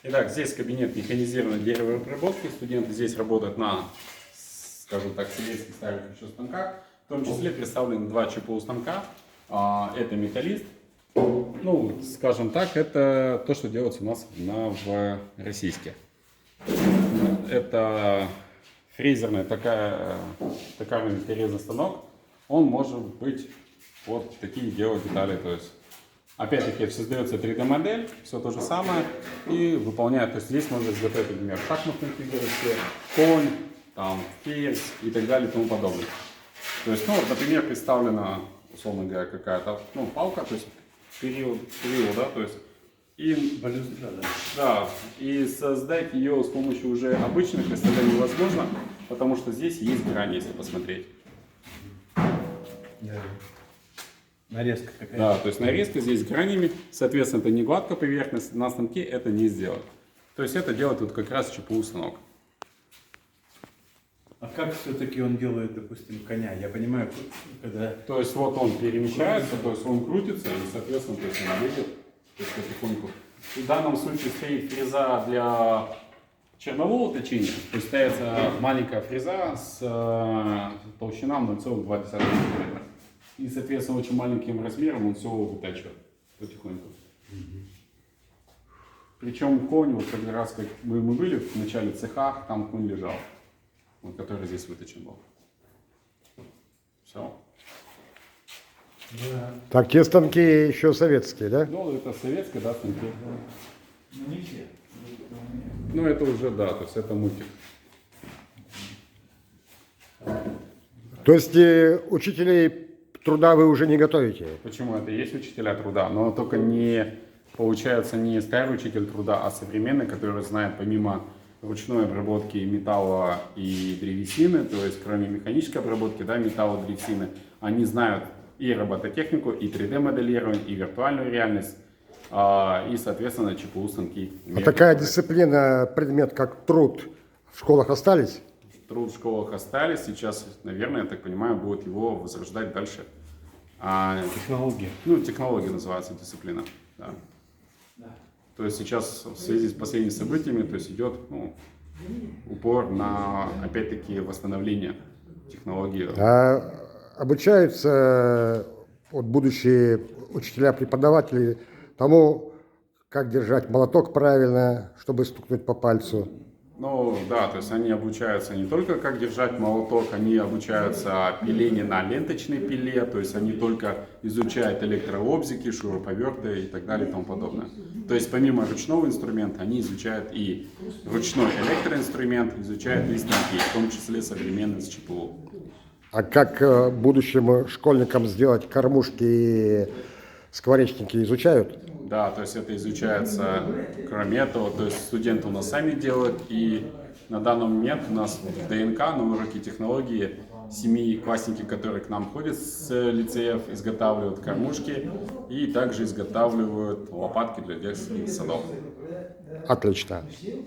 Итак, здесь кабинет механизированной деревообработки. Студенты здесь работают на, скажем так, советских старых еще станках. В том числе представлены два ЧПУ станка. Это металлист. Ну, скажем так, это то, что делается у нас в российске. Это фрезерный токарный резный станок. Он может быть вот такие делать детали. То есть, опять-таки, создается 3D модель, все то же самое, и выполняет. То есть здесь можно изготовить, например, шахматные фигурки, конь, там, ферзь и так далее и тому подобное. То есть, ну, вот, например, представлена, условно говоря, какая-то, ну, палка, то есть период, да, то есть и, да, и создать ее с помощью уже обычных представлений невозможно, потому что здесь есть грани, если посмотреть. Да. Нарезка какая-то. Да, то есть нарезка здесь гранями, соответственно, это не гладкая поверхность, на станке это не сделать. То есть это делает вот как раз ЧПУ станок. А как все-таки он делает, допустим, коня? Я понимаю, когда... То есть вот он перемещается, то есть он крутится и, соответственно, то есть он едет, то есть потихоньку. В данном случае стоит фреза для чернового точения, то есть ставится маленькая фреза с толщина 0,2 мм. И, соответственно, очень маленьким размером он все вытачивает потихоньку. Причем конь, вот как раз как мы были в начале цеха, там конь лежал, вот, который здесь выточен был. Все. Да. Так, те станки еще советские, да? Ну, это советская, да, станки. Ну, не все. Ну, это уже, да, то есть это мультик. То есть учителей труда вы уже не готовите? Почему? Это и есть учителя труда, но только не, получается, не старый учитель труда, а современный, который знает помимо ручной обработки металла и древесины, то есть кроме механической обработки, да, металла, древесины, они знают и робототехнику, и 3D-моделирование, и виртуальную реальность, и, соответственно, ЧПУ станки. А такая дисциплина, предмет как труд в школах остались? Труд в школах остались, сейчас, наверное, я так понимаю, будут его возрождать дальше. Технологии. Ну, технология называется дисциплина. Да. Да. То есть сейчас в связи с последними событиями, то есть идет, ну, упор на, опять-таки, восстановление технологии. А обучаются вот, будущие учителя-преподаватели тому, как держать молоток правильно, чтобы стукнуть по пальцу. Ну, да, то есть они обучаются не только как держать молоток, они обучаются пилению на ленточной пиле, то есть они только изучают электрообзики, шуруповерты и так далее и тому подобное. То есть помимо ручного инструмента, они изучают и ручной электроинструмент, изучают и станки, в том числе современные с ЧПУ. А как будущим школьникам сделать кормушки и скворечники изучают? Да, то есть это изучается, кроме этого, то есть студенты у нас сами делают, и на данный момент у нас в ДНК на уроке технологии семиклассники, которые к нам ходят с лицеев, изготавливают кормушки и также изготавливают лопатки для детских садов. Отлично.